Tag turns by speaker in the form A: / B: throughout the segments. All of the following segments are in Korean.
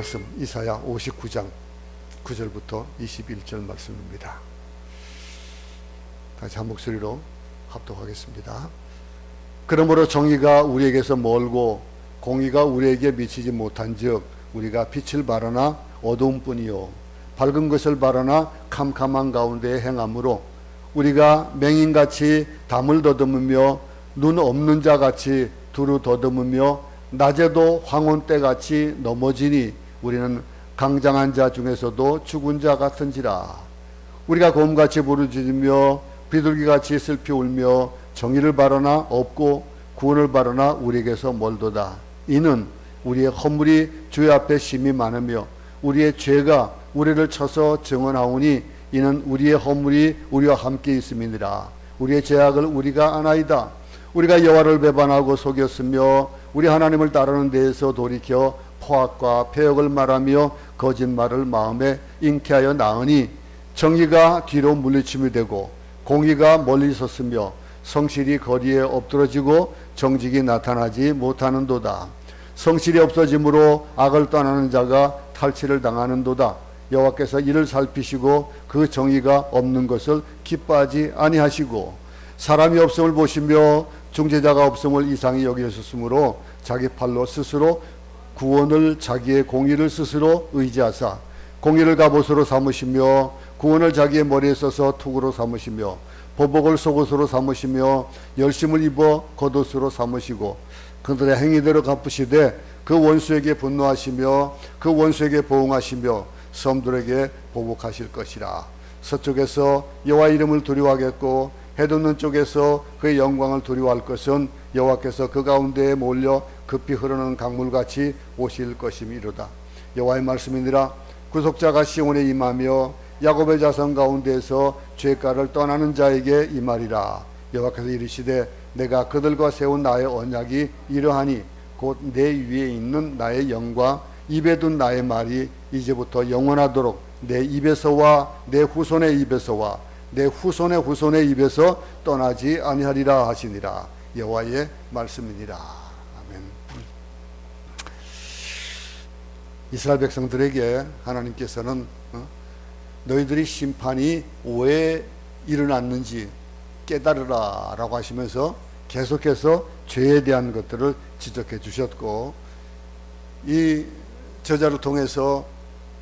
A: 말씀 이사야 59장 9절부터 21절 말씀입니다. 다시 한 목소리로 합독하겠습니다. 그러므로 정의가 우리에게서 멀고 공의가 우리에게 미치지 못한즉 우리가 빛을 바라나 어두움뿐이요 밝은 것을 바라나 캄캄한 가운데 행함으로 우리가 맹인같이 담을 더듬으며 눈 없는 자같이 두루 더듬으며 낮에도 황혼때같이 넘어지니 우리는 강장한 자 중에서도 죽은 자 같은지라. 우리가 곰같이 부르짖으며 비둘기같이 슬피 울며 정의를 바라나 없고 구원을 바라나 우리에게서 멀도다. 이는 우리의 허물이 주의 앞에 심히 많으며 우리의 죄가 우리를 쳐서 증언하오니 이는 우리의 허물이 우리와 함께 있음이니라. 우리의 죄악을 우리가 아나이다. 우리가 여호와를 배반하고 속였으며 우리 하나님을 따르는 데에서 돌이켜 포악과 패역을 말하며 거짓말을 마음에 잉태하여 나으니 정의가 뒤로 물리침이 되고 공의가 멀리 섰으며 성실이 거리에 엎드러지고 정직이 나타나지 못하는도다. 성실이 없어짐으로 악을 떠나는 자가 탈취를 당하는도다. 여호와께서 이를 살피시고 그 정의가 없는 것을 기뻐하지 아니하시고 사람이 없음을 보시며 중재자가 없음을 이상히 여기셨으므로 자기 팔로 스스로 구원을 자기의 공의를 스스로 의지하사 공의를 갑옷으로 삼으시며 구원을 자기의 머리에 써서 투구로 삼으시며 보복을 속옷으로 삼으시며 열심을 입어 겉옷으로 삼으시고 그들의 행위대로 갚으시되 그 원수에게 분노하시며 그 원수에게 보응하시며 섬들에게 보복하실 것이라. 서쪽에서 여호와 이름을 두려워하겠고 해돋는 쪽에서 그의 영광을 두려워할 것은 여호와께서 그 가운데에 몰려 급히 흐르는 강물같이 오실 것임이로다. 여호와의 말씀이니라. 구속자가 시온에 임하며 야곱의 자손 가운데에서 죄가를 떠나는 자에게 임하리라. 여호와께서 이르시되 내가 그들과 세운 나의 언약이 이러하니 곧 내 위에 있는 나의 영과 입에 둔 나의 말이 이제부터 영원하도록 내 입에서와 내 후손의 입에서와 내 후손의 후손의 입에서 떠나지 아니하리라 하시니라. 여호와의 말씀이니라. 아멘. 이스라엘 백성들에게 하나님께서는 너희들이 심판이 왜 일어났는지 깨달으라 라고 하시면서 계속해서 죄에 대한 것들을 지적해 주셨고 이 저자를 통해서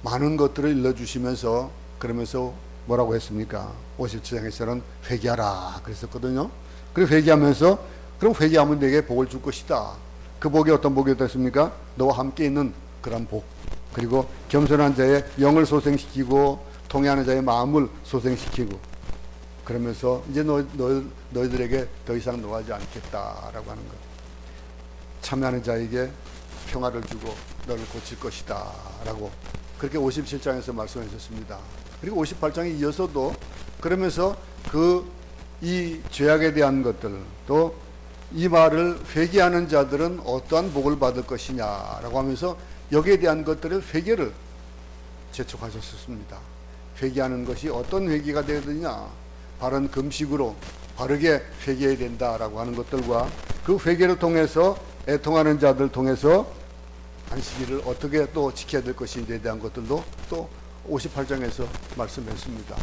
A: 많은 것들을 일러주시면서 그러면서 뭐라고 했습니까? 57장에서는 회개하라 그랬었거든요. 그리고 회개하면서 그럼 회개하면 내게 복을 줄 것이다. 그 복이 어떤 복이 됐습니까? 너와 함께 있는 그런 복, 그리고 겸손한 자의 영을 소생시키고 통회하는 자의 마음을 소생시키고 그러면서 이제 너희들에게 더 이상 노하지 않겠다라고 하는 것. 참여하는 자에게 평화를 주고 너를 고칠 것이다 라고 그렇게 57장에서 말씀하셨습니다. 그리고 58장에 이어서도 그러면서 이 죄악에 대한 것들 또 이 말을 회개하는 자들은 어떠한 복을 받을 것이냐라고 하면서 여기에 대한 것들을 회개를 재촉하셨습니다. 회개하는 것이 어떤 회개가 되어야 되느냐, 바른 금식으로 바르게 회개해야 된다라고 하는 것들과 그 회개를 통해서 애통하는 자들 통해서 안식일을 어떻게 또 지켜야 될 것인지에 대한 것들도 또 58장에서 말씀했습니다.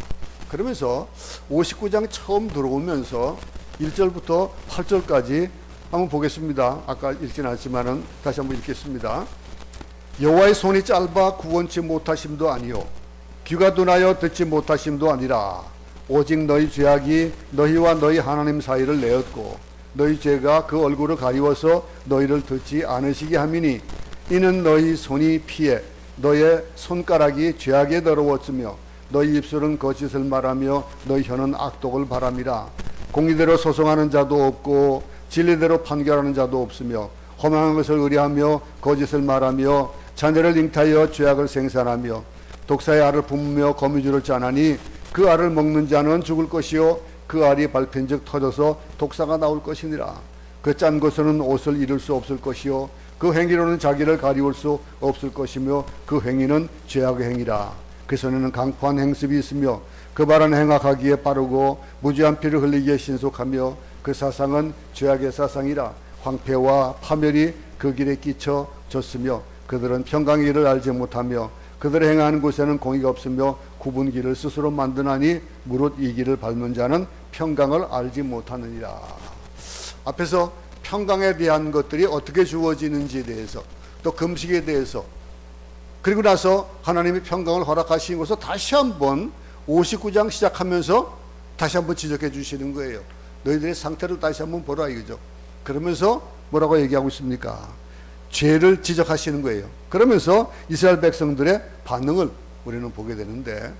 A: 그러면서 59장 처음 들어오면서 1절부터 8절까지 한번 보겠습니다. 아까 읽진 않았지만은 다시 한번 읽겠습니다. 여호와의 손이 짧아 구원치 못하심도 아니요 귀가 둔하여 듣지 못하심도 아니라 오직 너희 죄악이 너희와 너희 하나님 사이를 내었고 너희 죄가 그 얼굴을 가리워서 너희를 듣지 않으시게 함이니 이는 너희 손이 피해 너의 손가락이 죄악에 더러웠으며 너희 입술은 거짓을 말하며 너희 혀는 악독을 바람이라. 공의대로 소송하는 자도 없고 진리대로 판결하는 자도 없으며 험한 것을 의뢰하며 거짓을 말하며 자녀를 잉타하여 죄악을 생산하며 독사의 알을 뿜으며 거미줄을 짜나니 그 알을 먹는 자는 죽을 것이요 그 알이 밟힌즉 터져서 독사가 나올 것이니라. 그 짠 것으로는 옷을 잃을 수 없을 것이요 그 행위로는 자기를 가리울 수 없을 것이며 그 행위는 죄악의 행위라. 그 손에는 강포한 행습이 있으며 그 발은 행악하기에 빠르고 무지한 피를 흘리기에 신속하며 그 사상은 죄악의 사상이라. 황폐와 파멸이 그 길에 끼쳐졌으며 그들은 평강의 길을 알지 못하며 그들의 행하는 곳에는 공의가 없으며 굽은 길을 스스로 만드나니 무릇 이 길을 밟는 자는 평강을 알지 못하느니라. 앞에서 평강에 대한 것들이 어떻게 주어지는지에 대해서, 또 금식에 대해서, 그리고 나서 하나님이 평강을 허락하신 것을 다시 한번 59장 시작하면서 다시 한번 지적해 주시는 거예요. 너희들의 상태를 다시 한번 보라 이거죠. 그러면서 뭐라고 얘기하고 있습니까? 죄를 지적하시는 거예요. 그러면서 이스라엘 백성들의 반응을 우리는 보게 되는데,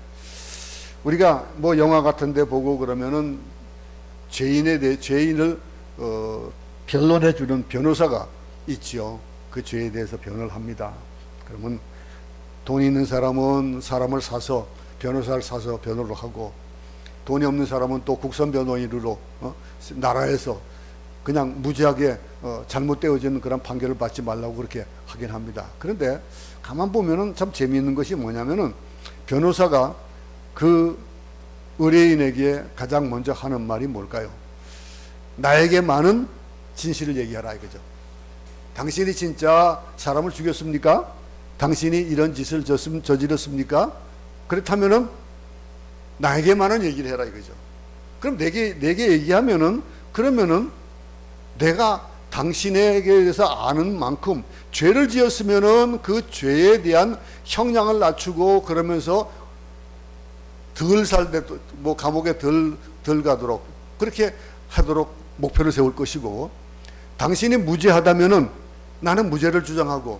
A: 우리가 뭐 영화 같은 데 보고 그러면은 죄인을 변론해 주는 변호사가 있지요. 그 죄에 대해서 변호를 합니다. 그러면 돈이 있는 사람은 사람을 사서 변호사를 사서 변호를 하고, 돈이 없는 사람은 또 국선 변호인으로 나라에서 그냥 무지하게 잘못되어지는 그런 판결을 받지 말라고 그렇게 하긴 합니다. 그런데 가만 보면은 참 재미있는 것이 뭐냐면은, 변호사가 그 의뢰인에게 가장 먼저 하는 말이 뭘까요? 나에게 많은 진실을 얘기하라 이거죠. 당신이 진짜 사람을 죽였습니까? 당신이 이런 짓을 저질렀습니까? 그렇다면은 나에게만은 얘기를 해라 이거죠. 그럼 내게 얘기하면은, 그러면은 내가 당신에게 대해서 아는 만큼 죄를 지었으면은 그 죄에 대한 형량을 낮추고, 그러면서 덜 살때 뭐 감옥에 덜 가도록 그렇게 하도록 목표를 세울 것이고, 당신이 무죄하다면은 나는 무죄를 주장하고,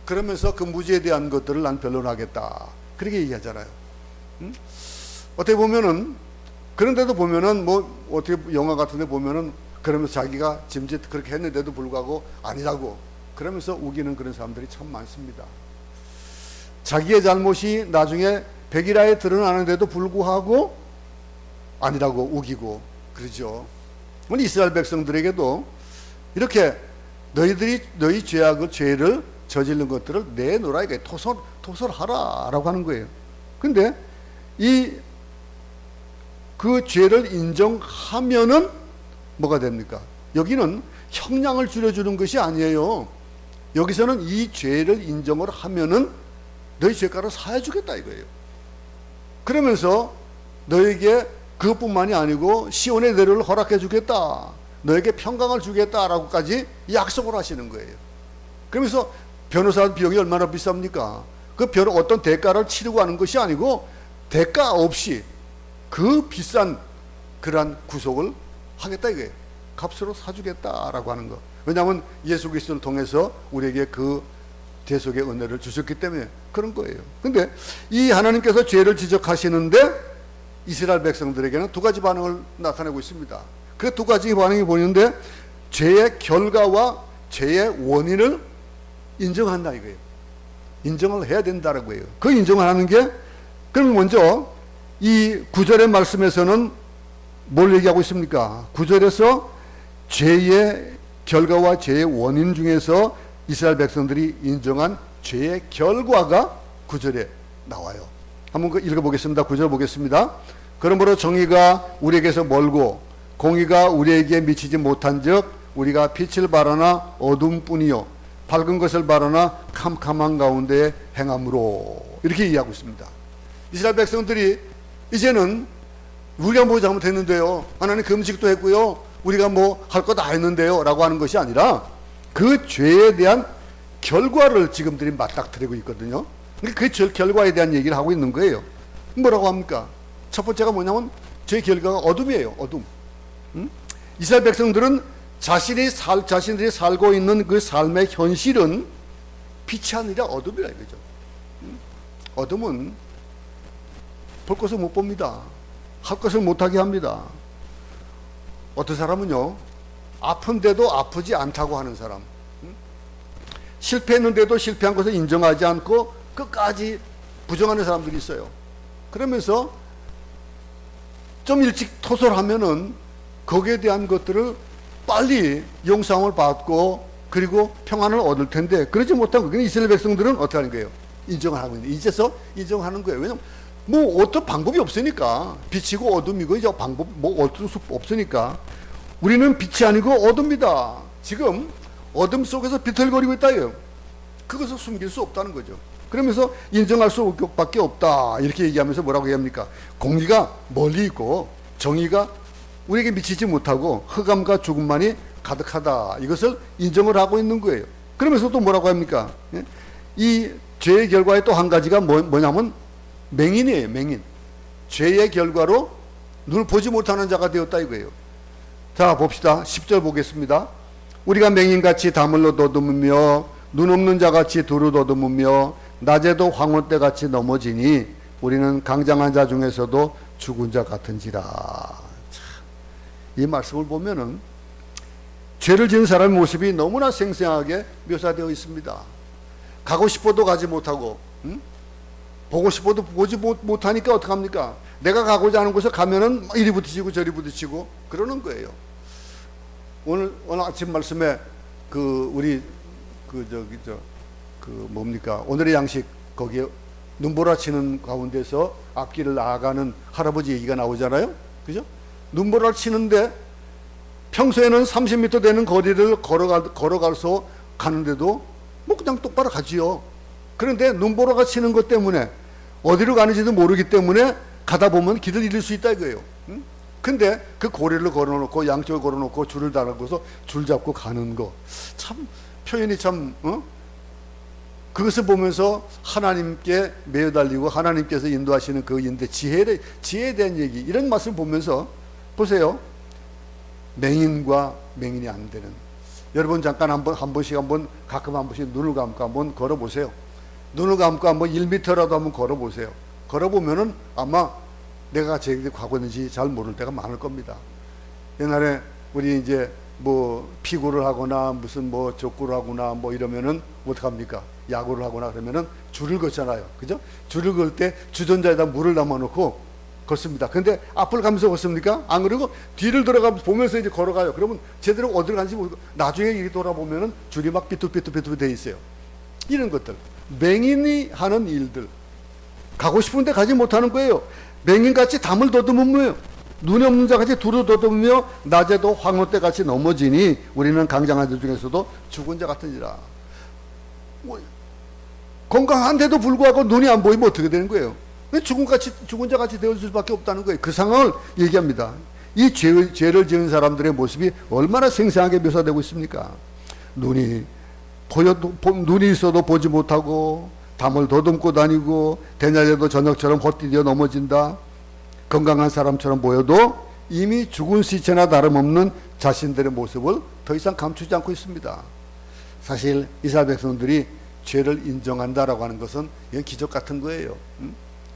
A: 그러면서 그 무죄에 대한 것들을 난 변론하겠다 그렇게 얘기하잖아요. 어떻게 보면은, 그런데도 보면은 뭐 어떻게 영화 같은데 보면은 그러면서 자기가 짐짓 그렇게 했는데도 불구하고 아니라고 그러면서 우기는 그런 사람들이 참 많습니다. 자기의 잘못이 나중에 백일하에 드러나는데도 불구하고 아니라고 우기고 그러죠. 오늘 이스라엘 백성들에게도 이렇게 너희 죄를 저지른 것들을 내놓으라 이게 토설하라 라고 하는 거예요. 근데 그 죄를 인정하면은 뭐가 됩니까? 여기는 형량을 줄여주는 것이 아니에요. 여기서는 이 죄를 인정을 하면은 너희 죄가를 사해주겠다 이거예요. 그러면서 너에게 그것뿐만이 아니고 시온의 내려를 허락해 주겠다, 너에게 평강을 주겠다라고까지 약속을 하시는 거예요. 그러면서 변호사 비용이 얼마나 비쌉니까? 그 어떤 대가를 치르고 하는 것이 아니고 대가 없이 그 비싼 그러한 구속을 하겠다 이거예요. 값으로 사주겠다라고 하는 거. 왜냐하면 예수 그리스도를 통해서 우리에게 그 대속의 은혜를 주셨기 때문에 그런 거예요. 근데 이 하나님께서 죄를 지적하시는데 이스라엘 백성들에게는 두 가지 반응을 나타내고 있습니다. 그 두 가지 반응이 보이는데, 죄의 결과와 죄의 원인을 인정한다 이거예요. 인정을 해야 된다라고 해요. 그 인정을 하는 게, 그럼 먼저 이 9절의 말씀에서는 뭘 얘기하고 있습니까? 9절에서 죄의 결과와 죄의 원인 중에서 이스라엘 백성들이 인정한 죄의 결과가 9절에 나와요. 한번 읽어보겠습니다. 9절 보겠습니다. 그러므로 정의가 우리에게서 멀고 공의가 우리에게 미치지 못한즉 우리가 빛을 바라나 어둠뿐이요 밝은 것을 바라나 캄캄한 가운데 행함으로, 이렇게 이해하고 있습니다. 이스라엘 백성들이 이제는 우리가 뭐 잘못했는데요, 하나님 금식도 했고요, 우리가 뭐 할 거 다 했는데요 라고 하는 것이 아니라 그 죄에 대한 결과를 지금들이 맞닥뜨리고 있거든요. 그 결과에 대한 얘기를 하고 있는 거예요. 뭐라고 합니까? 첫 번째가 뭐냐면 죄의 결과가 어둠이에요. 어둠. 이스라엘 백성들은 자신들이 살고 있는 그 삶의 현실은 빛이 아니라 어둠이라 이거죠. 어둠은 볼 것을 못 봅니다. 할 것을 못하게 합니다. 어떤 사람은요, 아픈데도 아프지 않다고 하는 사람, 실패했는데도 실패한 것을 인정하지 않고 끝까지 부정하는 사람들이 있어요. 그러면서 좀 일찍 토설하면은 거기에 대한 것들을 빨리 용서함을 받고 그리고 평안을 얻을 텐데, 그러지 못하고 그냥 이스라엘 백성들은 어떻게 하는 거예요? 인정을 하고 있는데, 이제서 인정하는 거예요. 왜냐면 뭐 어떤 방법이 없으니까, 빛이고 어둠이고 이제 방법 뭐 어쩔 수 없으니까 우리는 빛이 아니고 어둠이다. 지금 어둠 속에서 비틀거리고 있다요. 그것을 숨길 수 없다는 거죠. 그러면서 인정할 수밖에 없다 이렇게 얘기하면서 뭐라고 얘기합니까? 공의가 멀리 있고 정의가 우리에게 미치지 못하고 흑암과 죽음만이 가득하다. 이것을 인정을 하고 있는 거예요. 그러면서 또 뭐라고 합니까? 이 죄의 결과의 또 한 가지가 뭐냐면 맹인이에요. 맹인. 죄의 결과로 눈을 보지 못하는 자가 되었다 이거예요. 자 봅시다. 10절 보겠습니다. 우리가 맹인같이 담을 더듬으며 눈 없는 자같이 두루 더듬으며 낮에도 황혼때같이 넘어지니 우리는 강장한 자 중에서도 죽은 자 같은지라. 참, 이 말씀을 보면은 죄를 지은 사람의 모습이 너무나 생생하게 묘사되어 있습니다. 가고 싶어도 가지 못하고 보고 싶어도 보지 못하니까 어떡합니까? 내가 가고자 하는 곳에 가면은 이리 부딪히고 저리 부딪히고 그러는 거예요. 오늘 아침 말씀에 우리 뭡니까? 오늘의 양식 거기에 눈보라치는 가운데서 앞길을 나아가는 할아버지 얘기가 나오잖아요. 그죠? 눈보라 치는데 평소에는 30m 되는 거리를 걸어가서 가는데도 뭐 그냥 똑바로 가지요. 그런데 눈보라가 치는 것 때문에 어디로 가는지도 모르기 때문에 가다 보면 길을 잃을 수 있다 이거예요. 근데 그 고리를 걸어놓고 양쪽에 걸어놓고 줄을 달아서 줄 잡고 가는 거 참 표현이 참 그것을 보면서 하나님께 매어달리고 하나님께서 인도하시는 그 인대 지혜에 대한 얘기 이런 맛을 보면서 보세요. 맹인과 맹인이 안 되는 여러분 잠깐 한 번씩 가끔 한 번씩 눈을 감고 한번 걸어보세요. 눈을 감고 한번 1m라도 한번 걸어보세요. 걸어보면은 아마 내가 제게 가고 있는지 잘 모를 때가 많을 겁니다. 옛날에 우리 이제 뭐 피구를 하거나 무슨 뭐 족구를 하거나 뭐 이러면은 어떡합니까? 야구를 하거나 그러면은 줄을 걷잖아요. 그죠? 줄을 걸 때 주전자에다 물을 담아놓고 걷습니다. 근데 앞을 가면서 걷습니까? 안 그러고 뒤를 돌아가면서 보면서 이제 걸어가요. 그러면 제대로 어디로 가는지 모르고 나중에 이렇게 돌아보면은 줄이 막 삐뚤삐뚤 돼 있어요. 이런 것들. 맹인이 하는 일들. 가고 싶은데 가지 못하는 거예요. 맹인같이 담을 더듬으며 눈이 없는 자같이 두루 더듬으며 낮에도 황혼때같이 넘어지니 우리는 강장한 자 중에서도 죽은 자 같은지라. 건강한데도 불구하고 눈이 안 보이면 어떻게 되는 거예요? 죽은 자같이 되어질 수밖에 없다는 거예요. 그 상황을 얘기합니다. 이 죄를 지은 사람들의 모습이 얼마나 생생하게 묘사되고 있습니까? 눈이 있어도 보지 못하고 담을 더듬고 다니고 대낮에도 저녁처럼 헛디뎌 넘어진다. 건강한 사람처럼 보여도 이미 죽은 시체나 다름없는 자신들의 모습을 더 이상 감추지 않고 있습니다. 사실 이스라엘 백성들이 죄를 인정한다라고 하는 것은 이건 기적 같은 거예요.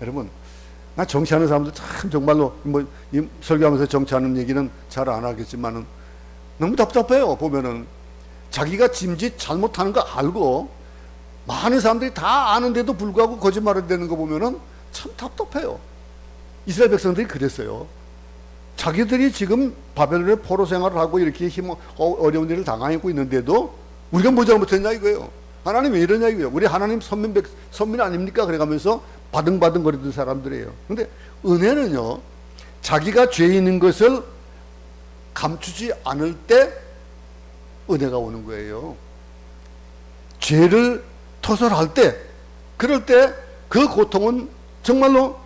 A: 여러분, 나 정치하는 사람들 참 정말로 뭐 설교하면서 정치하는 얘기는 잘 안 하겠지만은 너무 답답해요. 보면은 자기가 짐짓 잘못하는 거 알고 많은 사람들이 다 아는데도 불구하고 거짓말을 되는 거 보면은 참 답답해요. 이스라엘 백성들이 그랬어요. 자기들이 지금 바벨론의 포로 생활을 하고 이렇게 어려운 일을 당하고 있는데도 우리가 뭐 잘못했냐 이거예요. 하나님 왜 이러냐 이거예요. 우리 하나님 선민 아닙니까? 그래가면서 바등바등 거리던 사람들이에요. 근데 은혜는요, 자기가 죄인인 것을 감추지 않을 때 은혜가 오는 거예요. 죄를 토설할 때, 그럴 때 그 고통은 정말로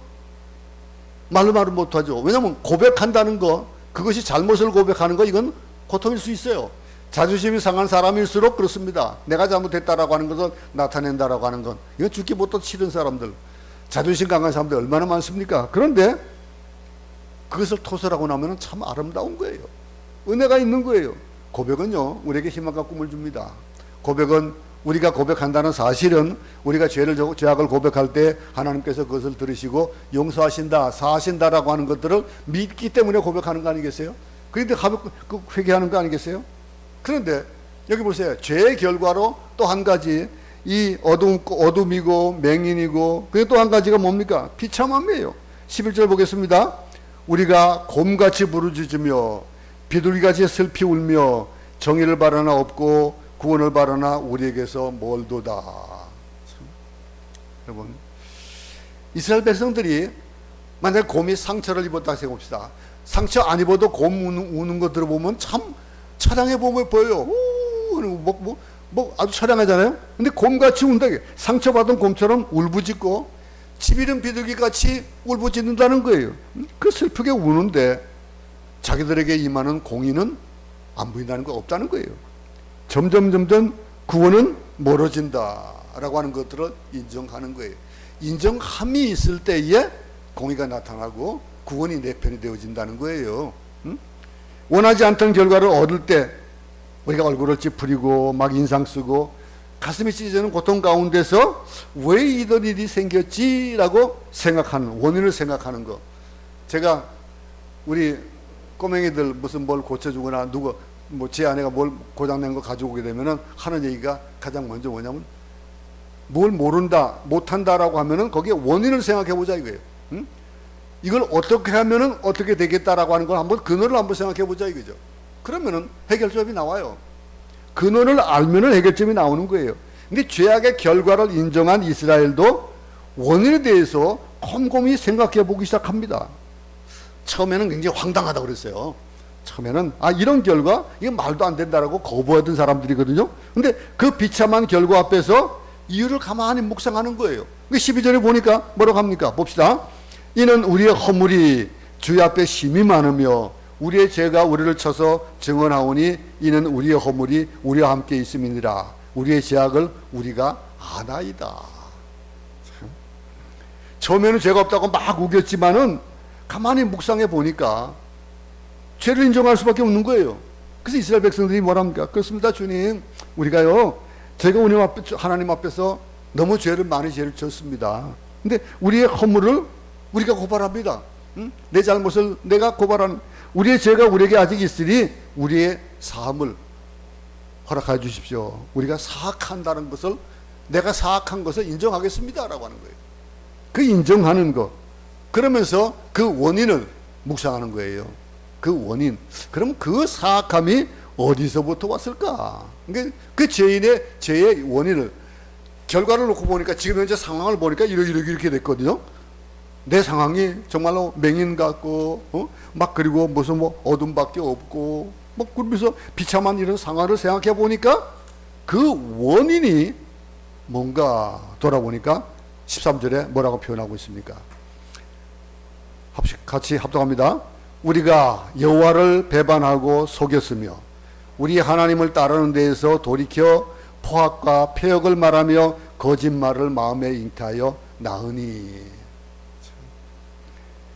A: 말로 못하죠. 왜냐하면 고백한다는 거, 그것이 잘못을 고백하는 거, 이건 고통일 수 있어요. 자존심이 상한 사람일수록 그렇습니다. 내가 잘못했다라고 하는 것을 나타낸다라고 하는 건, 이건 죽기 못해 싫은 사람들, 자존심 강한 사람들 얼마나 많습니까? 그런데 그것을 토설하고 나면 참 아름다운 거예요. 은혜가 있는 거예요. 고백은요, 우리에게 희망과 꿈을 줍니다. 고백은 우리가 고백한다는 사실은 우리가 죄악을 고백할 때 하나님께서 그것을 들으시고 용서하신다, 사하신다라고 하는 것들을 믿기 때문에 고백하는 거 아니겠어요? 그런데 회개하는 거 아니겠어요? 그런데 여기 보세요. 죄의 결과로 또 한 가지, 이 어둠이고 맹인이고, 그게 또 한 가지가 뭡니까? 비참함이에요. 11절 보겠습니다. 우리가 곰같이 부르짖으며 비둘기같이 슬피 울며 정의를 바라나 없고 구원을 바라나 우리에게서 멀도다. 여러분, 이스라엘 백성들이 만약에 곰이 상처를 입었다 생각합시다. 상처 안 입어도 곰 우는 거 들어보면 참 차량해 보면 보여요. 뭐 아주 처량하잖아요. 근데 곰같이 운다. 상처받은 곰처럼 울부짖고 집 잃은 비둘기같이 울부짖는다는 거예요. 그 슬프게 우는데 자기들에게 임하는 공의는 안 보인다는 거, 없다는 거예요. 점점 구원은 멀어진다라고 하는 것들을 인정하는 거예요. 인정함이 있을 때에 공의가 나타나고 구원이 내 편이 되어진다는 거예요. 원하지 않던 결과를 얻을 때 우리가 얼굴을 찌푸리고 막 인상 쓰고 가슴이 찢어지는 고통 가운데서 왜 이런 일이 생겼지라고 생각하는, 원인을 생각하는 거. 제가 우리 꼬맹이들 무슨 뭘 고쳐주거나 누구 뭐 제 아내가 뭘 고장낸 거 가져오게 되면은 하는 얘기가 가장 먼저 뭐냐면 뭘 모른다, 못한다라고 하면은 거기에 원인을 생각해 보자 이거예요. 이걸 어떻게 하면은 어떻게 되겠다라고 하는 걸 한번 근원을 한번 생각해 보자 이거죠. 그러면은 해결점이 나와요. 근원을 알면은 해결점이 나오는 거예요. 근데 죄악의 결과를 인정한 이스라엘도 원인에 대해서 곰곰이 생각해 보기 시작합니다. 처음에는 굉장히 황당하다고 그랬어요. 처음에는 이런 결과 이게 말도 안 된다라고 거부하던 사람들이거든요. 근데 그 비참한 결과 앞에서 이유를 가만히 묵상하는 거예요. 12절에 보니까 뭐라고 합니까? 봅시다. 이는 우리의 허물이 주의 앞에 심히 많으며 우리의 죄가 우리를 쳐서 증언하오니 이는 우리의 허물이 우리와 함께 있음이니라. 우리의 죄악을 우리가 아나이다. 처음에는 죄가 없다고 막 우겼지만은 가만히 묵상해 보니까 죄를 인정할 수밖에 없는 거예요. 그래서 이스라엘 백성들이 뭐랍니까? 그렇습니다, 주님. 우리가요, 제가 하나님 앞에서 너무 많은 죄를 졌습니다. 근데 우리의 허물을 우리가 고발합니다. 내 잘못을 내가 고발하는, 우리의 죄가 우리에게 아직 있으니 우리의 사함을 허락해 주십시오. 우리가 사악한다는 것을, 내가 사악한 것을 인정하겠습니다라고 하는 거예요. 그 인정하는 것, 그러면서 그 원인을 묵상하는 거예요. 그 원인. 그럼 그 사악함이 어디서부터 왔을까? 그러니까 그 죄의 원인을, 결과를 놓고 보니까 지금 현재 상황을 보니까 이렇게 됐거든요. 내 상황이 정말로 맹인 같고, 막 그리고 무슨 뭐 어둠밖에 없고, 뭐 그러면서 비참한 이런 상황을 생각해 보니까 그 원인이 뭔가 돌아보니까 13절에 뭐라고 표현하고 있습니까? 같이 합독합니다. 우리가 여호와를 배반하고 속였으며 우리 하나님을 따르는 데에서 돌이켜 포악과 폐역을 말하며 거짓말을 마음에 잉태하여 나으니.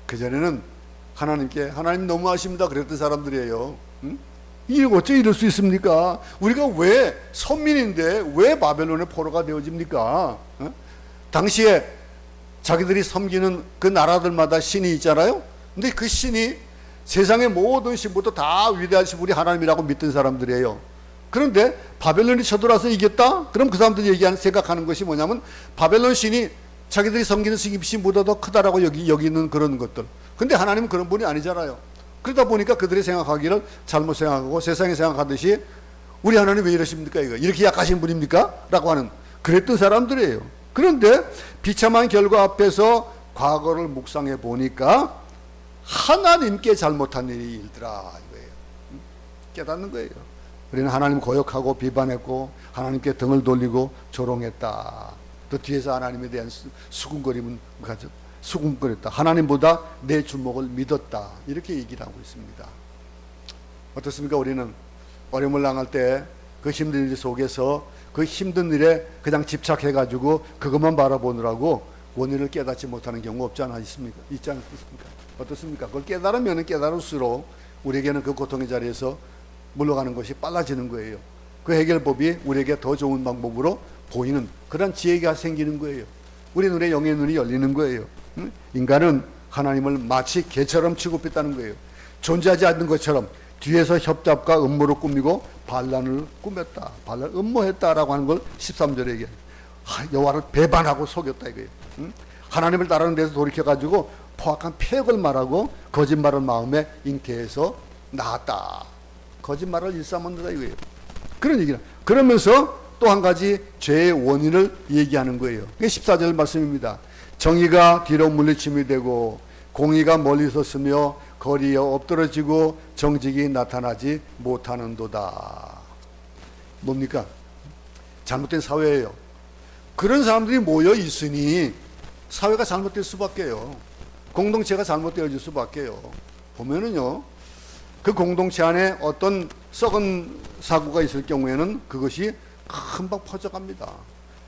A: 그전에는 하나님 너무하십니다 그랬던 사람들이에요. 이게 어째 이럴 수 있습니까? 우리가 왜 선민인데 왜 바벨론의 포로가 되어집니까? 당시에 자기들이 섬기는 그 나라들마다 신이 있잖아요. 근데 그 신이 세상의 모든 신부터 다 위대하신 우리 하나님이라고 믿던 사람들이에요. 그런데 바벨론이 쳐들어와서 이겼다? 그럼 그 사람들이 생각하는 것이 뭐냐면 바벨론 신이 자기들이 섬기는 신보다 더 크다라고 여기는 그런 것들. 근데 하나님은 그런 분이 아니잖아요. 그러다 보니까 그들이 생각하기를 잘못 생각하고 세상이 생각하듯이 우리 하나님 왜 이러십니까? 이렇게 약하신 분입니까? 라고 하는 그랬던 사람들이에요. 그런데 비참한 결과 앞에서 과거를 묵상해 보니까 하나님께 잘못한 일이 일더라 이거예요. 깨닫는 거예요. 우리는 하나님 고역하고 비판했고 하나님께 등을 돌리고 조롱했다. 또 뒤에서 하나님에 대한 수군거림은 수군거렸다. 하나님보다 내 주목을 믿었다. 이렇게 얘기를 하고 있습니다. 어떻습니까? 우리는 어려움을 당할 때 그 힘든 일 속에서 그 힘든 일에 그냥 집착해가지고 그것만 바라보느라고 원인을 깨닫지 못하는 경우 없지 않습니까? 있지 않습니까? 어떻습니까? 그걸 깨달으면 깨달을수록 우리에게는 그 고통의 자리에서 물러가는 것이 빨라지는 거예요. 그 해결법이 우리에게 더 좋은 방법으로 보이는 그런 지혜가 생기는 거예요. 우리 눈에 영의 눈이 열리는 거예요. 인간은 하나님을 마치 개처럼 취급했다는 거예요. 존재하지 않는 것처럼 뒤에서 협잡과 음모를 꾸미고 반란을 꾸몄다. 반란을 음모했다라고 하는 걸 13절에 얘기해요. 여호와를 배반하고 속였다 이거예요. 하나님을 따르는 데서 돌이켜가지고 포악한 폐역을 말하고 거짓말을 마음에 잉태해서 나았다. 거짓말을 일삼았다 이거예요. 그런 얘기를. 그러면서 또 한 가지 죄의 원인을 얘기하는 거예요. 그게 14절 말씀입니다. 정의가 뒤로 물리침이 되고 공의가 멀리 섰으며 거리에 엎드러지고 정직이 나타나지 못하는도다. 뭡니까? 잘못된 사회예요. 그런 사람들이 모여 있으니 사회가 잘못될 수밖에요. 공동체가 잘못되어질 수밖에요. 보면은요, 그 공동체 안에 어떤 썩은 사고가 있을 경우에는 그것이 금방 퍼져갑니다.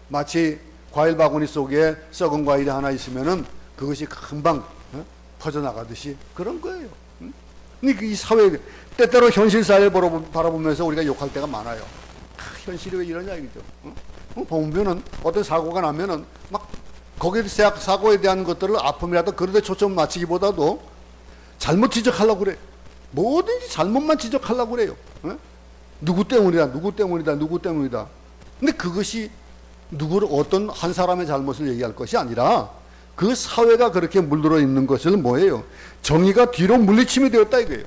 A: 마치 과일 바구니 속에 썩은 과일이 하나 있으면은 그것이 금방 퍼져나가듯이 그런 거예요. 근데 이 사회, 때때로 현실 사회를 바라보면서 우리가 욕할 때가 많아요. 현실이 왜 이러냐 이거죠. 보면은 어떤 사고가 나면은 막 거기에 사고에 대한 것들을 아픔이라도 그런데 초점 맞추기보다도 잘못 지적하려고 그래. 뭐든지 잘못만 지적하려고 그래요. 누구 때문이다, 누구 때문이다, 누구 때문이다. 근데 그것이 누구를 어떤 한 사람의 잘못을 얘기할 것이 아니라 그 사회가 그렇게 물들어 있는 것을 뭐예요? 정의가 뒤로 물리침이 되었다 이거예요.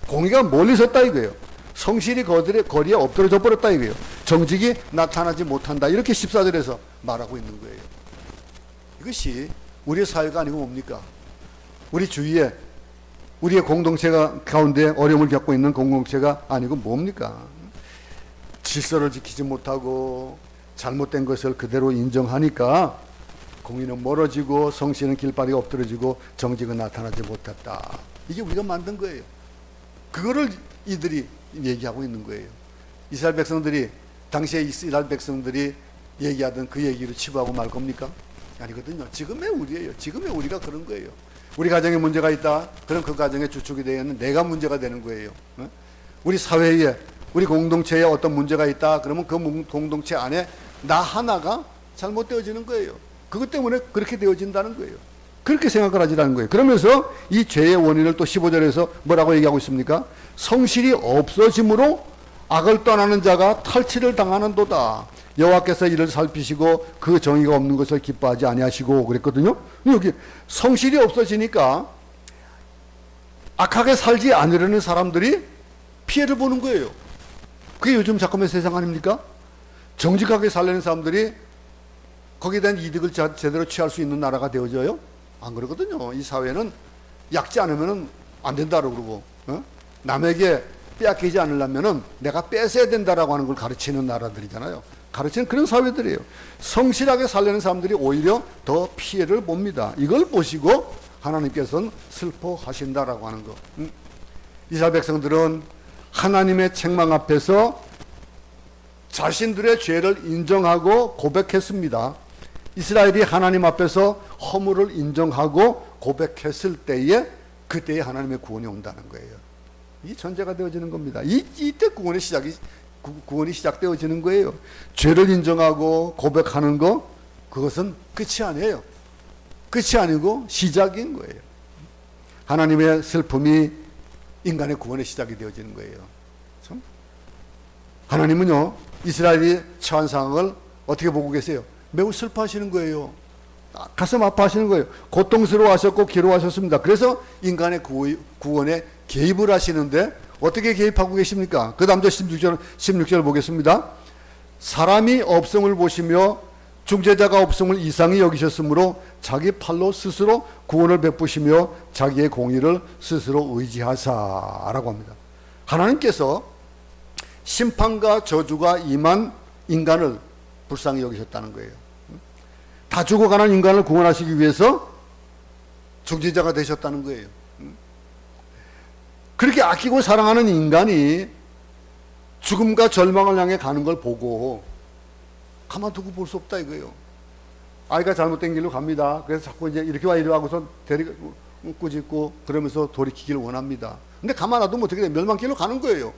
A: 공의가 멀리 섰다 이거예요. 성실이 거리에 엎드러져 버렸다 이거예요. 정직이 나타나지 못한다. 이렇게 14절에서 말하고 있는 거예요. 이것이 우리의 사회가 아니고 뭡니까? 우리 주위에 우리의 공동체가 가운데 어려움을 겪고 있는 공동체가 아니고 뭡니까? 질서를 지키지 못하고 잘못된 것을 그대로 인정하니까 공의는 멀어지고 성실은 길바리에 엎드러지고 정직은 나타나지 못했다. 이게 우리가 만든 거예요. 그거를 이들이 얘기하고 있는 거예요. 이스라엘 백성들이 당시에 이스라엘 백성들이 얘기하던 그 얘기로 치부하고 말 겁니까? 아니거든요. 지금의 우리예요. 지금의 우리가 그런 거예요. 우리 가정에 문제가 있다. 그럼 그 가정의 주축이 되는 내가 문제가 되는 거예요. 우리 사회에 우리 공동체에 어떤 문제가 있다. 그러면 그 공동체 안에 나 하나가 잘못되어지는 거예요. 그것 때문에 그렇게 되어진다는 거예요. 그렇게 생각을 하지라는 거예요. 그러면서 이 죄의 원인을 또 15절에서 뭐라고 얘기하고 있습니까? 성실이 없어짐으로 악을 떠나는 자가 탈취를 당하는도다. 여호와께서 이를 살피시고 그 정의가 없는 것을 기뻐하지 아니하시고 그랬거든요. 여기 성실이 없어지니까 악하게 살지 않으려는 사람들이 피해를 보는 거예요. 그게 요즘 잠깐만 세상 아닙니까? 정직하게 살려는 사람들이 거기에 대한 이득을 제대로 취할 수 있는 나라가 되어져요? 안 그러거든요. 이 사회는 약지 않으면 안 된다고 그러고, 남에게 빼앗기지 않으려면 내가 뺏어야 된다라고 하는 걸 가르치는 나라들이잖아요. 가르치는 그런 사회들이에요. 성실하게 살려는 사람들이 오히려 더 피해를 봅니다. 이걸 보시고 하나님께서는 슬퍼하신다라고 하는 거. 이스라엘 백성들은 하나님의 책망 앞에서 자신들의 죄를 인정하고 고백했습니다. 이스라엘이 하나님 앞에서 허물을 인정하고 고백했을 때에 그때에 하나님의 구원이 온다는 거예요. 이 전제가 되어지는 겁니다. 이때 구원이 시작되어지는 거예요. 죄를 인정하고 고백하는 거, 그것은 끝이 아니에요. 끝이 아니고 시작인 거예요. 하나님의 슬픔이 인간의 구원의 시작이 되어지는 거예요. 참. 하나님은요, 이스라엘이 처한 상황을 어떻게 보고 계세요? 매우 슬퍼하시는 거예요. 가슴 아파하시는 거예요. 고통스러워하셨고 괴로워하셨습니다. 그래서 인간의 구원에 개입을 하시는데 어떻게 개입하고 계십니까? 그 다음 16절 보겠습니다. 사람이 없음을 보시며 중재자가 없음을 이상히 여기셨으므로 자기 팔로 스스로 구원을 베푸시며 자기의 공의를 스스로 의지하사라고 합니다. 하나님께서 심판과 저주가 임한 인간을 불쌍히 여기셨다는 거예요. 다 죽어가는 인간을 구원하시기 위해서 중재자가 되셨다는 거예요. 그렇게 아끼고 사랑하는 인간이 죽음과 절망을 향해 가는 걸 보고 가만두고 볼 수 없다 이거예요. 아이가 잘못된 길로 갑니다. 그래서 자꾸 이제 이렇게 와 이리 하고서 꾸짖고 그러면서 돌이키기를 원합니다. 근데 가만 놔두면 어떻게 돼? 멸망길로 가는 거예요.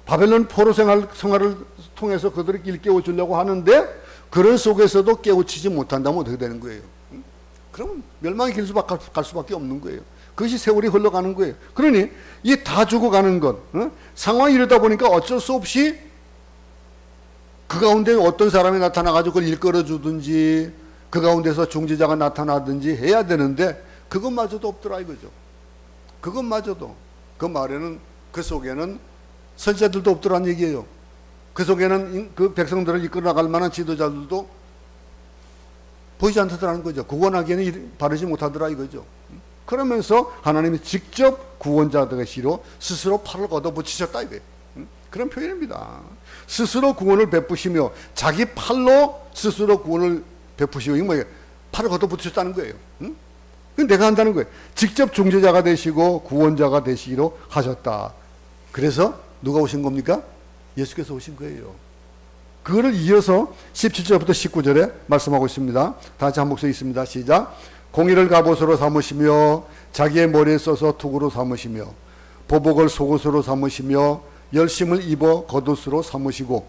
A: 바벨론 포로 생활을 통해서 그들을 일깨워 주려고 하는데 그런 속에서도 깨우치지 못한다면 어떻게 되는 거예요? 그럼 멸망의 길로 갈 수밖에 없는 거예요. 그것이 세월이 흘러가는 거예요. 그러니 이 다 죽어가는 것, 상황이 이러다 보니까 어쩔 수 없이 그 가운데 어떤 사람이 나타나가지고 그걸 일끌어 주든지 그 가운데서 중재자가 나타나든지 해야 되는데 그것마저도 없더라 이거죠. 그것마저도. 그 말에는 그 속에는 선지자들도 없더란 얘기예요. 그 속에는 그 백성들을 이끌어 나갈 만한 지도자들도 보이지 않더라는 거죠. 구원하기에는 바르지 못하더라 이거죠. 그러면서 하나님이 직접 구원자 되시로 스스로 팔을 걷어붙이셨다 이거예요. 그런 표현입니다. 스스로 구원을 베푸시며 자기 팔로 스스로 구원을 베푸시고, 이거 뭐예요? 팔을 걷어붙이셨다는 거예요. 응? 내가 한다는 거예요. 직접 중재자가 되시고 구원자가 되시기로 하셨다. 그래서 누가 오신 겁니까? 예수께서 오신 거예요. 그거를 이어서 17절부터 19절에 말씀하고 있습니다. 다 같이 한 목소리 있습니다. 시작. 공의를 갑옷으로 삼으시며 자기의 머리에 써서 투구로 삼으시며 보복을 속옷으로 삼으시며 열심을 입어 겉옷으로 삼으시고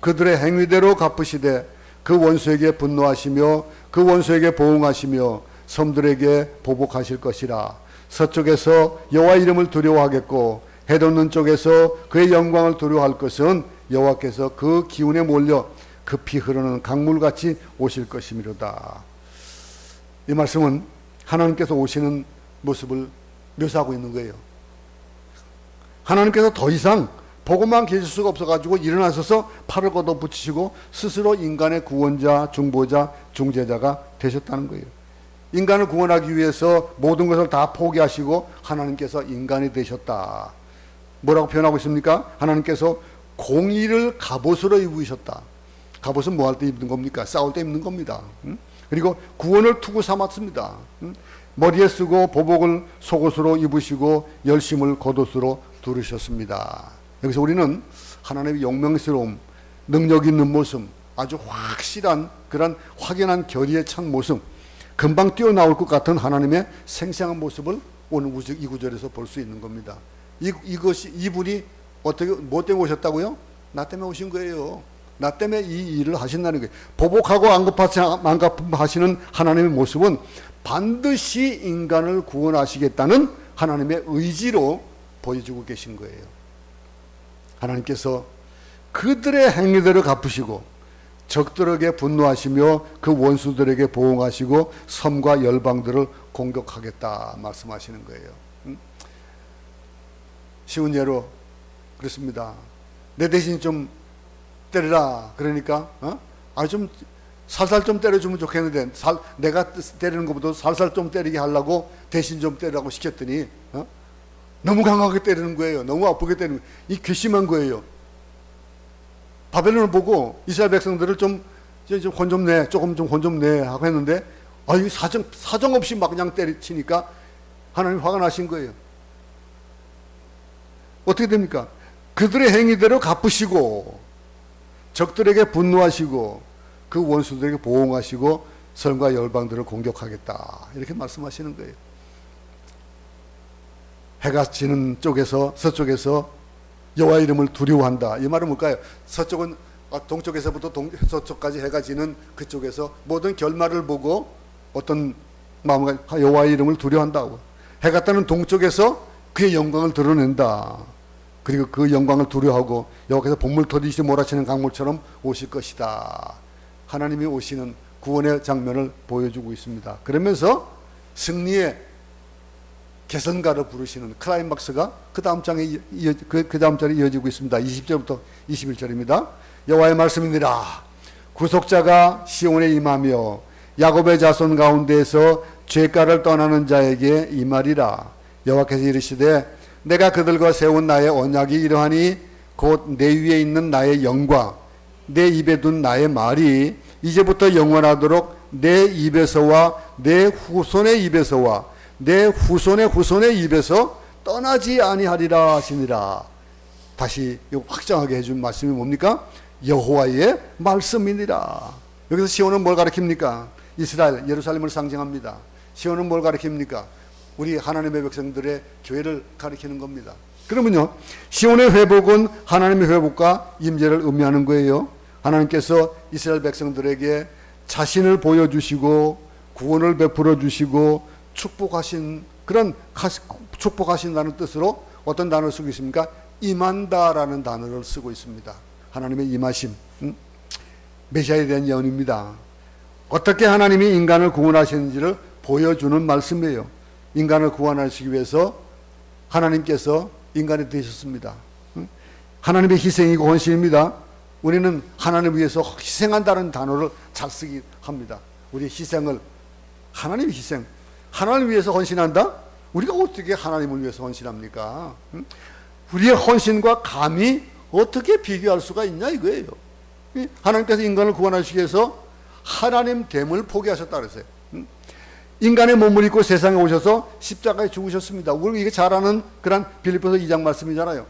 A: 그들의 행위대로 갚으시되 그 원수에게 분노하시며 그 원수에게 보응하시며 섬들에게 보복하실 것이라. 서쪽에서 여호와 이름을 두려워하겠고 해돋는 쪽에서 그의 영광을 두려워할 것은 여호와께서 그 기운에 몰려 급히 흐르는 강물같이 오실 것이미로다. 이 말씀은 하나님께서 오시는 모습을 묘사하고 있는 거예요. 하나님께서 더 이상 보고만 계실 수가 없어가지고 일어나셔서 팔을 걷어붙이시고 스스로 인간의 구원자, 중보자, 중재자가 되셨다는 거예요. 인간을 구원하기 위해서 모든 것을 다 포기하시고 하나님께서 인간이 되셨다. 뭐라고 표현하고 있습니까? 하나님께서 공의를 갑옷으로 입으셨다. 갑옷은 뭐 할 때 입는 겁니까? 싸울 때 입는 겁니다. 그리고 구원을 투구 삼았습니다. 머리에 쓰고 보복을 속옷으로 입으시고 열심을 겉옷으로 두르셨습니다. 여기서 우리는 하나님의 용맹스러움, 능력 있는 모습, 아주 확실한 그런 확연한 결의에 찬 모습, 금방 뛰어나올 것 같은 하나님의 생생한 모습을 오늘 이 구절에서 볼 수 있는 겁니다. 이분이 어떻게, 뭐 때문에 오셨다고요? 나 때문에 오신 거예요. 나 때문에 이 일을 하신다는 거예요. 보복하고 안갚하시는 하나님의 모습은 반드시 인간을 구원하시겠다는 하나님의 의지로 보여주고 계신 거예요. 하나님께서 그들의 행위대로 갚으시고 적들에게 분노하시며 그 원수들에게 보응하시고 섬과 열방들을 공격하겠다 말씀하시는 거예요. 쉬운 예로 그렇습니다. 내 대신 좀 때려라. 그러니까 좀 살살 좀 때려주면 좋겠는데 내가 때리는 것보다 살살 좀 때리게 하려고 대신 좀 때리라고 시켰더니 너무 강하게 때리는 거예요. 너무 아프게 때리는 거예요. 이 괘씸한 거예요. 바벨론을 보고 이스라엘 백성들을 좀 혼 좀 내, 조금 좀 혼 좀 내 하고 했는데 이 사정 없이 막 그냥 때리치니까 하나님 화가 나신 거예요. 어떻게 됩니까? 그들의 행위대로 갚으시고 적들에게 분노하시고 그 원수들에게 보응하시고 선과 열방들을 공격하겠다 이렇게 말씀하시는 거예요. 해가 지는 쪽에서 서쪽에서 여호와 이름을 두려워한다. 이 말은 뭘까요? 서쪽은 동쪽에서부터 서쪽까지 해가 지는 그쪽에서 모든 결말을 보고 어떤 마음과 여호와의 이름을 두려워한다고. 해가 뜨는 동쪽에서 그의 영광을 드러낸다. 그리고 그 영광을 두려워하고 여호와께서 본물 터지시 몰아치는 강물처럼 오실 것이다. 하나님이 오시는 구원의 장면을 보여주고 있습니다. 그러면서 승리의 개선가를 부르시는 클라이막스가 그 다음 장에 그 다음 절에 이어지고 있습니다. 20절부터 21절입니다. 여호와의 말씀이니라. 구속자가 시온에 임하며 야곱의 자손 가운데에서 죄가를 떠나는 자에게 임하리라. 여호와께서 이르시되 내가 그들과 세운 나의 언약이 이러하니 곧 내 위에 있는 나의 영과 내 입에 둔 나의 말이 이제부터 영원하도록 내 입에서와 내 후손의 입에서와 내 후손의 후손의 입에서 떠나지 아니하리라 하시니라. 다시 확정하게 해준 말씀이 뭡니까? 여호와의 말씀이니라. 여기서 시온은 뭘 가리킵니까? 이스라엘, 예루살렘을 상징합니다. 시온은 뭘 가리킵니까? 우리 하나님의 백성들의 교회를 가리키는 겁니다. 그러면요, 시온의 회복은 하나님의 회복과 임재를 의미하는 거예요. 하나님께서 이스라엘 백성들에게 자신을 보여주시고 구원을 베풀어 주시고 축복하신 그런 축복하신다는 뜻으로 어떤 단어를 쓰고 있습니까? 임한다라는 단어를 쓰고 있습니다. 하나님의 임하심, 메시아에 대한 예언입니다. 어떻게 하나님이 인간을 구원하시는지를 보여주는 말씀이에요. 인간을 구원하시기 위해서 하나님께서 인간이 되셨습니다. 하나님의 희생이고 헌신입니다. 우리는 하나님을 위해서 희생한다는 단어를 잘 쓰기 합니다. 우리 희생을 하나님의 희생, 하나님을 위해서 헌신한다? 우리가 어떻게 하나님을 위해서 헌신합니까? 우리의 헌신과 감히 어떻게 비교할 수가 있냐 이거예요. 하나님께서 인간을 구원하시기 위해서 하나님 됨을 포기하셨다 그랬어요. 인간의 몸을 입고 세상에 오셔서 십자가에 죽으셨습니다. 우리가 이게 잘 아는 그런 빌립보서 2장 말씀이잖아요.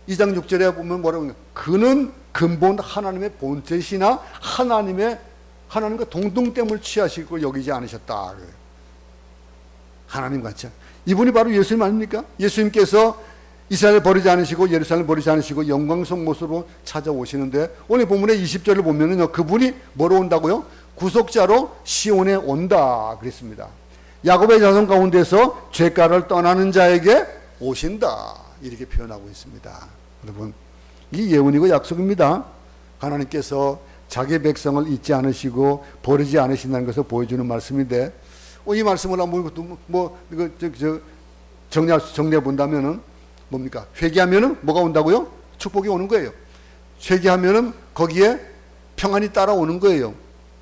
A: 2장 6절에 보면 뭐라고 하냐. 그는 근본 하나님의 본체시나 하나님과 동등됨을 취하시고 여기지 않으셨다. 하나님 같이. 이분이 바로 예수님 아닙니까? 예수님께서 이스라엘을 버리지 않으시고 예루살렘을 버리지 않으시고 영광스러운 모습으로 찾아오시는데 오늘 본문의 20절을 보면은요, 그분이 뭐로 온다고요? 구속자로 시온에 온다 그랬습니다. 야곱의 자손 가운데서 죄가를 떠나는 자에게 오신다 이렇게 표현하고 있습니다. 여러분, 이 예언이고 약속입니다. 하나님께서 자기 백성을 잊지 않으시고 버리지 않으신다는 것을 보여주는 말씀인데, 이 말씀을 정리해 본다면은 뭡니까? 회개하면은 뭐가 온다고요? 축복이 오는 거예요. 회개하면은 거기에 평안이 따라오는 거예요.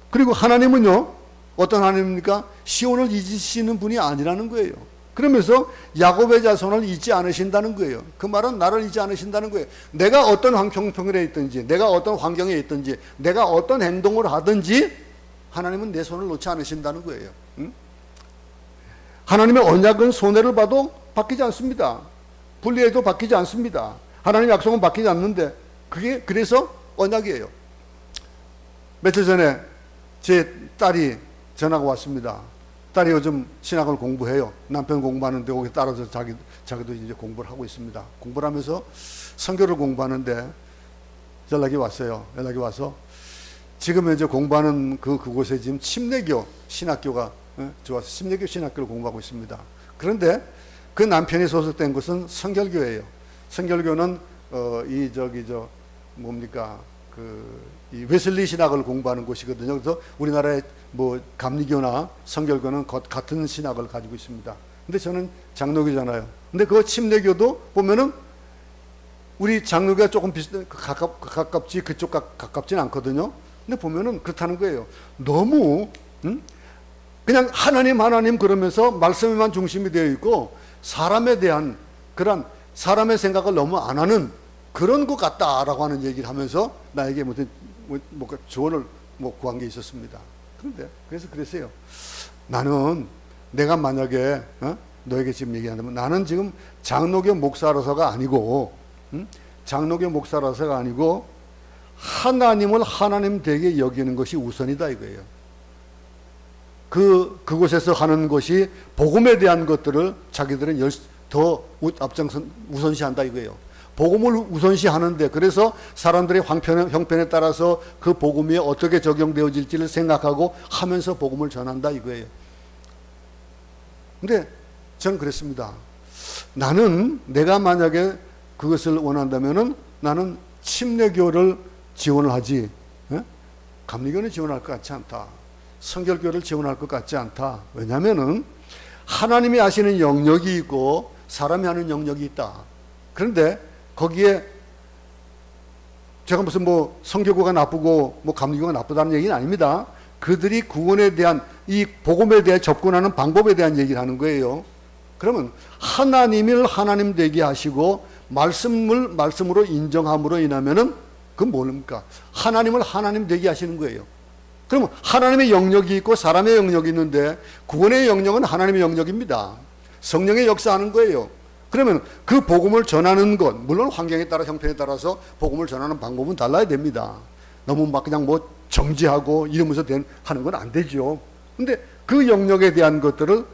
A: 그리고 하나님은요, 어떤 하나님입니까? 시온을 잊으시는 분이 아니라는 거예요. 그러면서 야곱의 자손을 잊지 않으신다는 거예요. 그 말은 나를 잊지 않으신다는 거예요. 내가 어떤 형편에 있든지, 내가 어떤 환경에 있든지, 내가 어떤 행동을 하든지 하나님은 내 손을 놓지 않으신다는 거예요. 하나님의 언약은 손해를 봐도 바뀌지 않습니다. 불리해도 바뀌지 않습니다. 하나님의 약속은 바뀌지 않는데 그게 그래서 언약이에요. 며칠 전에 제 딸이 전화가 왔습니다. 딸이 요즘 신학을 공부해요. 남편 공부하는데 거기 따라서 자기도 이제 공부를 하고 있습니다. 공부를 하면서 선교를 공부하는데 연락이 왔어요. 연락이 와서 지금 이제 공부하는 그곳에 지금 침례교 신학교가 좋아서 침례교 신학교를 공부하고 있습니다. 그런데 그 남편이 소속된 곳은 성결교예요. 성결교는 이 웨슬리 신학을 공부하는 곳이거든요. 그래서 우리나라의 감리교나 성결교는 같은 신학을 가지고 있습니다. 근데 저는 장로교잖아요. 근데 그 침례교도 보면은 우리 장로교가 조금 가깝지 그쪽 가깝지는 않거든요. 근데 보면은 그렇다는 거예요. 너무 그냥 하나님 그러면서 말씀에만 중심이 되어 있고 사람에 대한 그런 사람의 생각을 너무 안 하는 그런 것 같다라고 하는 얘기를 하면서 나에게 무슨 조언을 구한 게 있었습니다. 그런데 그래서 그랬어요. 나는 내가 만약에 너에게 지금 얘기한다면 나는 지금 장로교 목사로서가 아니고 장로교 목사로서가 아니고 하나님을 하나님 되게 여기는 것이 우선이다 이거예요. 그곳에서 하는 것이 복음에 대한 것들을 자기들은 더 앞장선 우선시한다 이거예요. 복음을 우선시하는데 그래서 사람들의 형편에 따라서 그 복음이 어떻게 적용되어질지를 생각하고 하면서 복음을 전한다 이거예요. 근데 저는 그랬습니다. 나는 내가 만약에 그것을 원한다면은 나는 침례교를 지원을 하지 감리교는 지원할 것 같지 않다. 성결교를 지원할 것 같지 않다. 왜냐하면은 하나님이 하시는 영역이 있고 사람이 하는 영역이 있다. 그런데 거기에 제가 무슨 성결교가 나쁘고 감리교가 나쁘다는 얘기는 아닙니다. 그들이 구원에 대한 이 복음에 대해 접근하는 방법에 대한 얘기를 하는 거예요. 그러면 하나님을 하나님 되게 하시고 말씀으로 인정함으로 인하면은 그건 뭡니까? 하나님을 하나님 되게 하시는 거예요. 그러면 하나님의 영역이 있고 사람의 영역이 있는데 구원의 영역은 하나님의 영역입니다. 성령의 역사하는 거예요. 그러면 그 복음을 전하는 것, 물론 환경에 따라 형편에 따라서 복음을 전하는 방법은 달라야 됩니다. 너무 그냥 정지하고 이러면서 하는 건 안 되죠. 근데 그 영역에 대한 것들을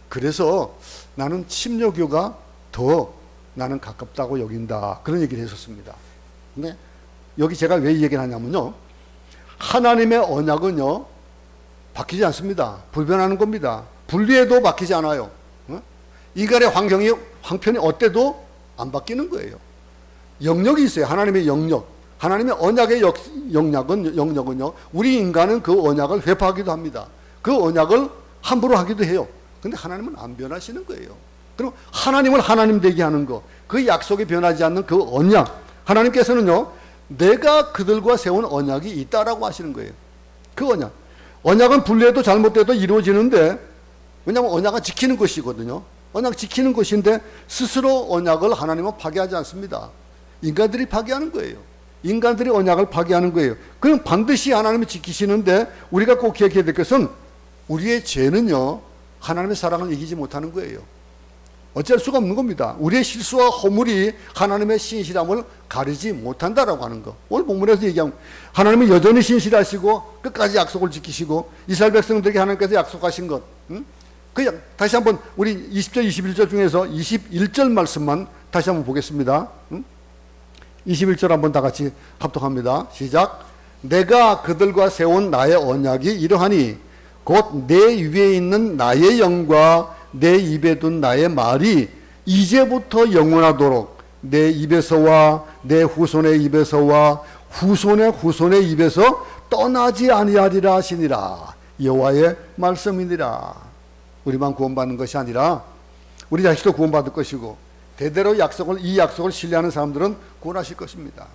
A: 그래서 나는 침례교가 더 나는 가깝다고 여긴다. 그런 얘기를 했었습니다. 근데 여기 제가 왜 이 얘기를 하냐면요. 하나님의 언약은요, 바뀌지 않습니다. 불변하는 겁니다. 분리해도 바뀌지 않아요. 인간의 형편이 어때도 안 바뀌는 거예요. 영역이 있어요. 하나님의 영역. 하나님의 언약의 영역은요, 우리 인간은 그 언약을 회파하기도 합니다. 그 언약을 함부로 하기도 해요. 근데 하나님은 안 변하시는 거예요. 그럼 하나님을 하나님 되게 하는 거, 그 약속이 변하지 않는 그 언약, 하나님께서는요, 내가 그들과 세운 언약이 있다라고 하시는 거예요. 그 언약은 분리해도 잘못돼도 이루어지는데, 왜냐하면 언약은 지키는 것이거든요. 언약 지키는 것인데 스스로 언약을 하나님은 파괴하지 않습니다. 인간들이 파괴하는 거예요. 인간들이 언약을 파괴하는 거예요. 그럼 반드시 하나님이 지키시는데 우리가 꼭 기억해야 될 것은 우리의 죄는요, 하나님의 사랑을 이기지 못하는 거예요. 어쩔 수가 없는 겁니다. 우리의 실수와 허물이 하나님의 신실함을 가리지 못한다라고 하는 거. 오늘 본문에서 얘기하면 하나님은 여전히 신실하시고 끝까지 약속을 지키시고 이스라엘 백성들에게 하나님께서 약속하신 것. 다시 한번 우리 20절 21절 중에서 21절 말씀만 다시 한번 보겠습니다. 21절 한번 다 같이 합독합니다. 시작. 내가 그들과 세운 나의 언약이 이러하니 곧 내 위에 있는 나의 영과 내 입에 둔 나의 말이 이제부터 영원하도록 내 입에서와 내 후손의 입에서와 후손의 후손의 입에서 떠나지 아니하리라 하시니라. 여호와의 말씀이니라. 우리만 구원받는 것이 아니라 우리 자식도 구원받을 것이고 대대로 이 약속을 신뢰하는 사람들은 구원하실 것입니다.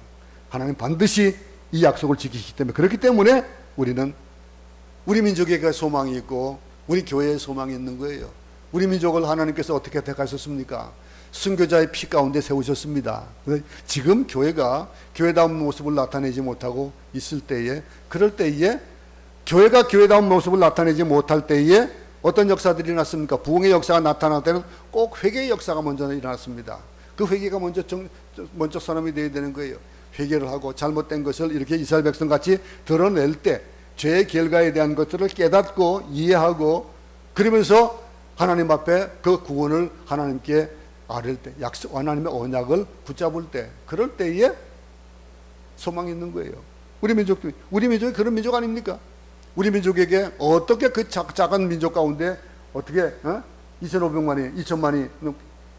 A: 하나님 반드시 이 약속을 지키시기 때문에, 그렇기 때문에 우리는 우리 민족에게 소망이 있고 우리 교회에 소망이 있는 거예요. 우리 민족을 하나님께서 어떻게 택하셨습니까? 순교자의 피 가운데 세우셨습니다. 지금 교회가 교회다운 모습을 나타내지 못하고 있을 때에, 그럴 때에 교회가 교회다운 모습을 나타내지 못할 때에 어떤 역사들이 일어났습니까? 부흥의 역사가 나타날 때는 꼭 회개의 역사가 먼저 일어났습니다. 그 회개가 먼저 선언이 되어야 되는 거예요. 회개를 하고 잘못된 것을 이렇게 이스라엘 백성 같이 드러낼 때 죄의 결과에 대한 것들을 깨닫고 이해하고, 그러면서 하나님 앞에 그 구원을 하나님께 아뢰 때, 하나님의 언약을 붙잡을 때, 그럴 때에 소망이 있는 거예요. 우리 민족이 그런 민족 아닙니까? 우리 민족에게 어떻게 그 작은 민족 가운데 어떻게 2,500만이 2,000만이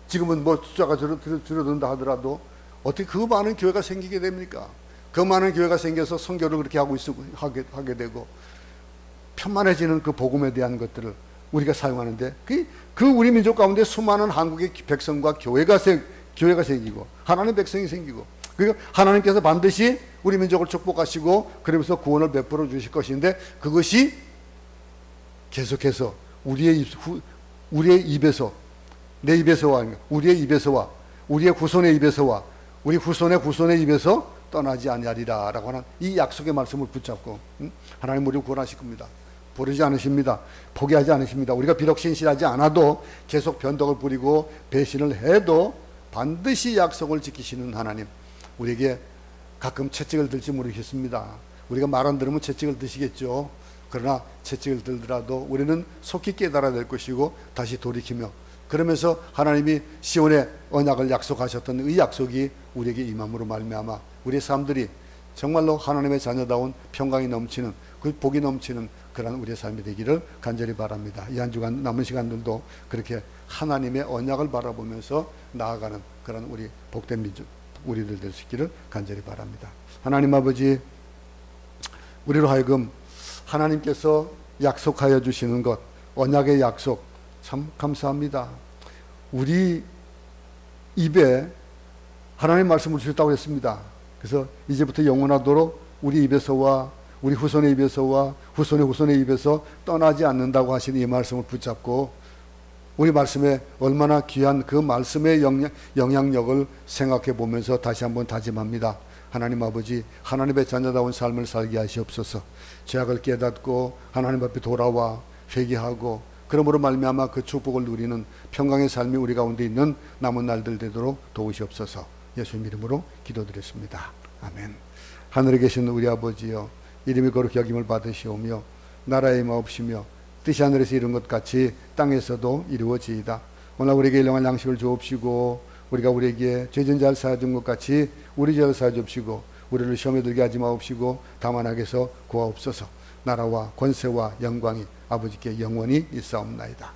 A: 지금은 뭐 숫자가 줄어든다 하더라도 어떻게 그 많은 교회가 생기게 됩니까? 그 많은 교회가 생겨서 선교를 그렇게 하게 되고 편만해지는 그 복음에 대한 것들을 우리가 사용하는데, 그 우리 민족 가운데 수많은 한국의 백성과 교회가 생기고 하나님의 백성이 생기고, 그리고 하나님께서 반드시 우리 민족을 축복하시고 그러면서 구원을 베풀어 주실 것인데, 그것이 계속해서 우리의 입에서, 내 입에서와 우리의 입에서와 우리의 후손의 입에서와 우리 후손의 입에서 떠나지 아니하리라 라고 하는 이 약속의 말씀을 붙잡고 하나님 우리를 구원하실 겁니다. 버리지 않으십니다. 포기하지 않으십니다. 우리가 비록 신실하지 않아도 계속 변덕을 부리고 배신을 해도 반드시 약속을 지키시는 하나님, 우리에게 가끔 채찍을 들지 모르겠습니다. 우리가 말 안 들으면 채찍을 드시겠죠. 그러나 채찍을 들더라도 우리는 속히 깨달아야 될 것이고 다시 돌이키며, 그러면서 하나님이 시온의 언약을 약속하셨던 이 약속이 우리에게 임함으로 말미암아 우리 삶들이 정말로 하나님의 자녀다운 평강이 넘치는, 그 복이 넘치는 그런 우리의 삶이 되기를 간절히 바랍니다. 이 한 주간 남은 시간들도 그렇게 하나님의 언약을 바라보면서 나아가는 그런 우리 복된 민족, 우리들 될 수 있기를 간절히 바랍니다. 하나님 아버지, 우리로 하여금 하나님께서 약속하여 주시는 것, 언약의 약속 참 감사합니다. 우리 입에 하나님 말씀을 주셨다고 했습니다. 그래서 이제부터 영원하도록 우리 입에서와 우리 후손의 입에서와 후손의 입에서 떠나지 않는다고 하신 이 말씀을 붙잡고 우리 말씀에 얼마나 귀한 그 말씀의 영향력을 생각해 보면서 다시 한번 다짐합니다. 하나님 아버지, 하나님의 자녀다운 삶을 살게 하시옵소서. 죄악을 깨닫고 하나님 앞에 돌아와 회개하고, 그러므로 말미암아 그 축복을 누리는 평강의 삶이 우리 가운데 있는 남은 날들 되도록 도우시옵소서. 예수님 이름으로 기도드렸습니다. 아멘. 하늘에 계신 우리 아버지여, 이름이 거룩히 여김을 받으시오며 나라의 마옵시며 뜻이 하늘에서 이룬 것 같이 땅에서도 이루어지이다. 오늘 우리에게 일용할 양식을 주옵시고 우리가 우리에게 죄진 자를 사하여 준 것 같이 우리 죄를 사하여 주옵시고 우리를 시험에 들게 하지 마옵시고 다만 악에서 구하옵소서. 나라와 권세와 영광이 아버지께 영원히 있사옵나이다.